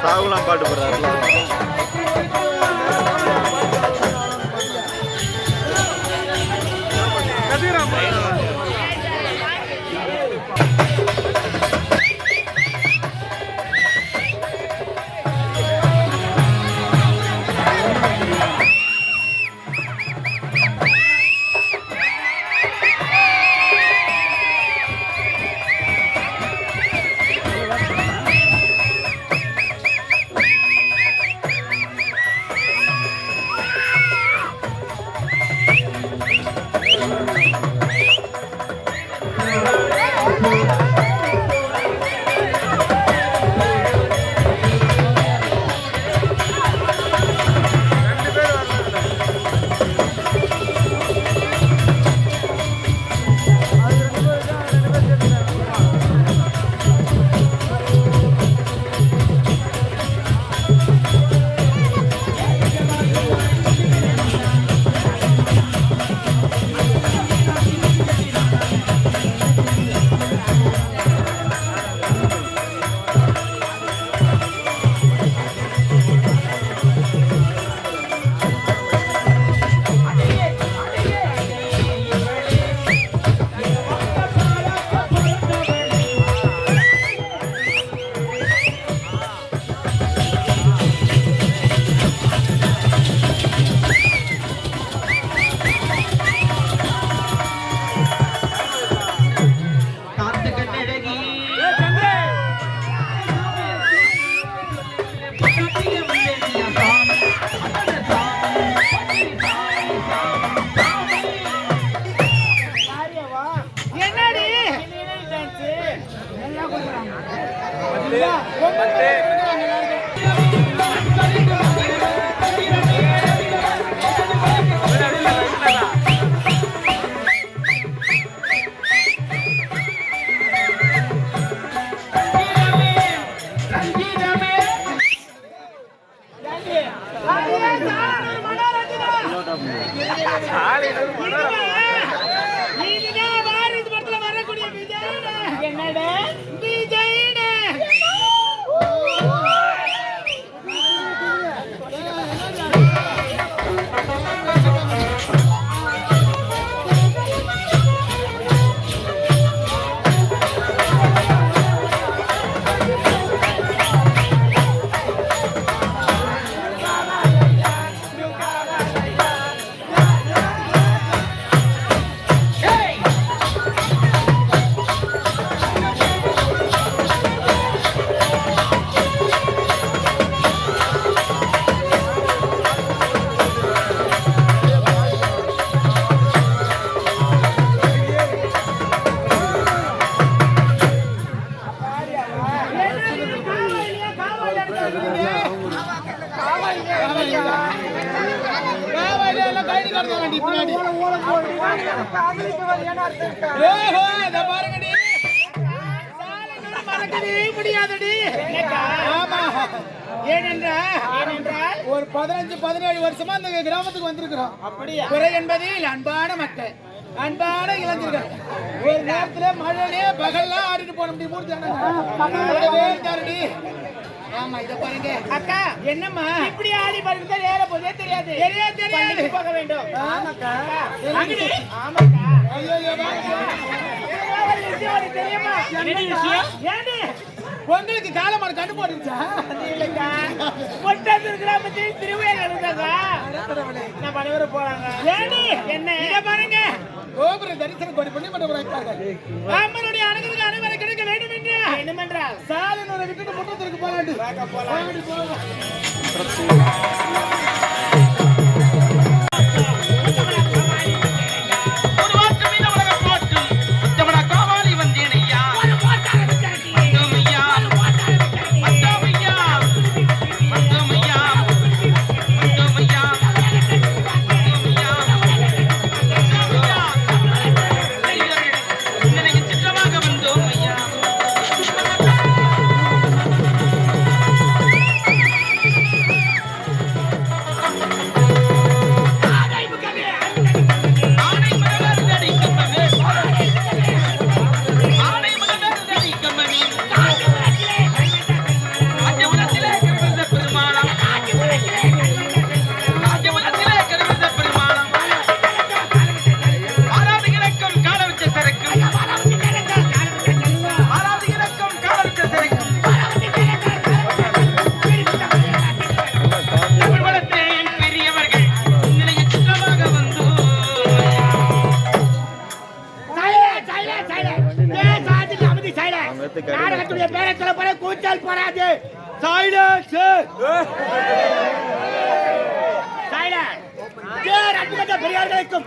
சாகுலாம் பாட்டு போடுறாரு. ஒரு 15-17 வருஷமா அந்த கிராமத்துக்கு வந்திருக்கிறோம். அப்படியே குறை என்பதில் அன்பான மக்கள், அன்பான இளைஞர்கள். ஒரு நேரத்துல மழையிலே பகல்லாம் ஆடிட்டு போன முடியும். ஆமா, இத பாருங்க அக்கா. என்னம்மா இப்படி ஆடி பாருங்க, ஏற போதே தெரியாது. தெரியாது போக வேண்டும். ஆமாக்கா, ஆமாக்கா. ஐயோ தெரியுமா என்ன விஷயம்? ஏண்டி உங்களுக்கு காலமான கண்டு போட்டுச்சா? இல்லக்கா, பொட்டாசு கிராமத்தில் திருவிழா நடந்தாங்க. நான் பணவர போறாங்க. ஏண்டி என்ன இத பாருங்க, கோபுர தரிசனம் கொடி பண்ணி மண்டபராய்ப்பார்கள். அம்மனுடைய அனுகிரகம் அனைவரும் கிடைக்க வேண்டும் என்று என்னமென்றால் சாலனோட விட்டுட்டு முற்றத்திற்கு போலாண்டு போலாம். கூச்சல் போராது. சைலன்ஸ் பெரியார்களுக்கும்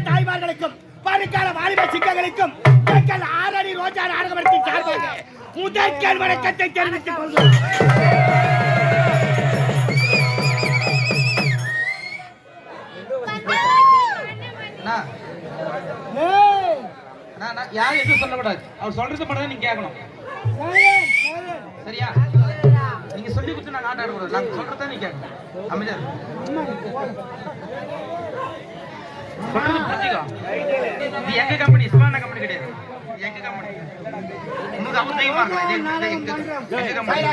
தாய்மார்களுக்கும் வருங்கால வாலிப சிங்கங்களுக்கும் எங்கள் ஆரணி ரோஜா நாடகத்தின் சார்பாக முதற்கல் வணக்கத்தை தெரிவித்துக் கொள்கிறோம். யாரும் எதுவும் சொல்லக்கூடாது. அவர் சொல்றது மட்டும் நீங்க கேட்கணும். சரியா? நீங்க சொல்லி கொடுத்து நான் ஆட்ட ஆடக்கூடாது. நாங்க சொல்றத நீங்க கேட்கணும். அமைதியா சொல்றது புரிஞ்சுக்கோ. இது எங்க கம்பெனி, சுமானா கம்பெனி கிடையாது. எங்க கம்பெனி உங்களுக்கு அவங்க தைரியமா இருக்கலாம். இது எங்க கம்பெனி.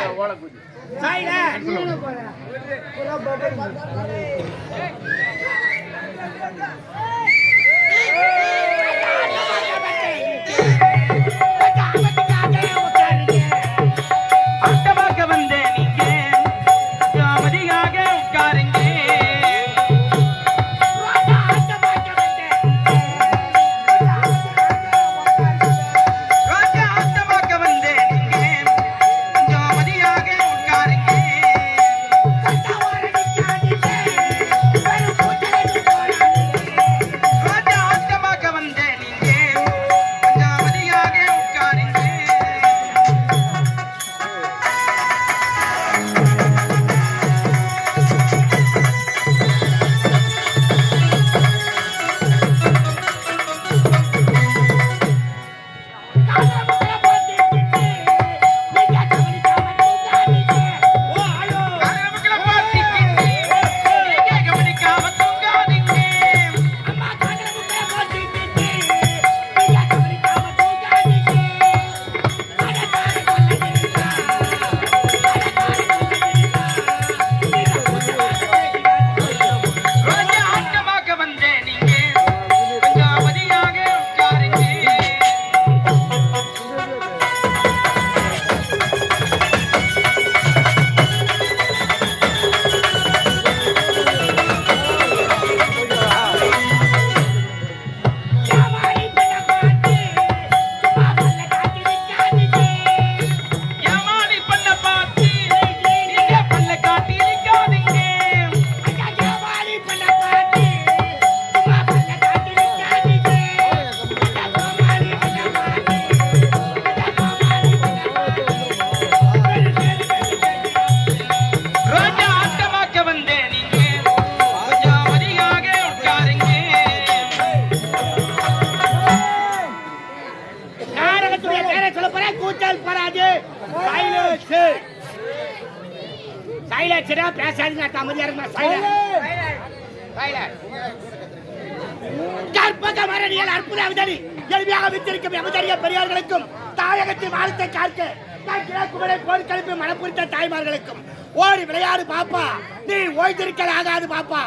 பெரியார்களுக்கும் தாயகத்தின் வாழ்த்தை காக்க போர்க்களப்பை மனப்புரித்த தாய்மார்களுக்கும் ஓடி விளையாடு பாப்பா, நீ ஓய்ந்திருக்கல் ஆகாது பாப்பா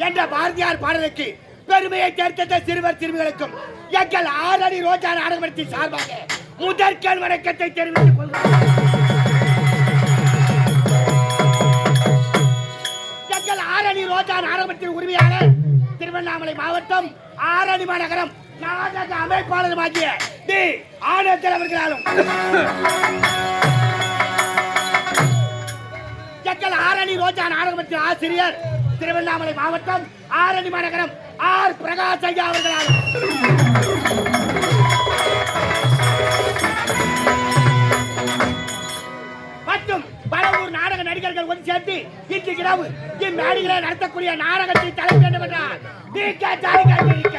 என்ற பாரதியார் பாடலுக்கு பெருமையை சேர்த்த சிறுவர் சிறுமிகளுக்கும் எங்கள் ஆரணி ரோஜா நாடகத்தின் சார்பாக முதற்கல் வணக்கத்தை தெரிவித்துக் கொள்கிறோம். எங்கள் ஆரணி ரோஜா நாடகத்தின் உரிமையாளர் திருவண்ணாமலை மாவட்டம் ஆரணி மாநகரம் நாடக அமைப்பாளருமாகிய டி ஆனந்தன் அவர்களாலும் எங்கள் ஆரணி ரோஜா நாடகத்தின் ஆசிரியர் திருவண்ணாமலை மாவட்டம் ஆரணி மாநகரம் ஆர் பிரகாஷ் ஐயா அவர்களாலும் மற்றும் பலவூர் நாடக நடிகர்கள் ஒன்று சேர்த்து இன்று இரவு இந்நாடுகளை நடத்தக்கூடிய நாடகத்தை தலைப்பு என்னவென்றால் காதலிக்க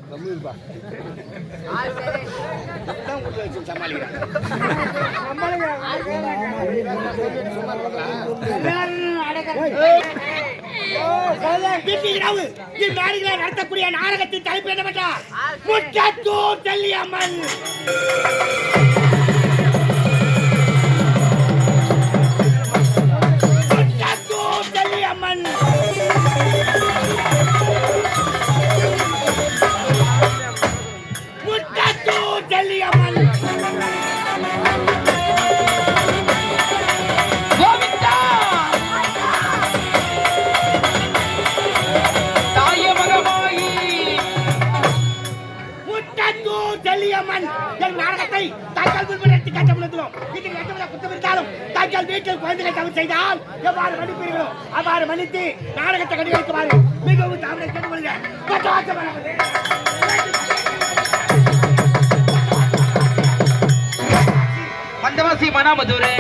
தான் உள்ள வச்சு சமாளிக்கிறேன். வீட்டில் இந்நாடுகளை நடத்தக்கூடிய நாடகத்தின் தலைப்பு என்னவென்றால் முற்றத்தூர் செல்லியம்மன். முற்றத்தூர் செல்லியம்மன். முற்றத்தூர் செல்லியம்மன். முற்றத்தூர் செல்லியம்மன் என் நாடகத்தை தாங்கள் முன்னிறுத்தி கட்டப்படுத்துவோம். இதில் எந்தவித குற்றம் இருந்தாலும் தாங்கள் வீட்டில் குழந்தைகளை தவறு செய்தால் எவ்வாறு மன்னிப்பீர்களோ அவ்வாறு மன்னித்து நாடகத்தை கண்டுகளிக்குமாறு மிகவும் தாமரை கேட்டுக்கொள்கிறேன். வந்தவாசி மனாமதுரை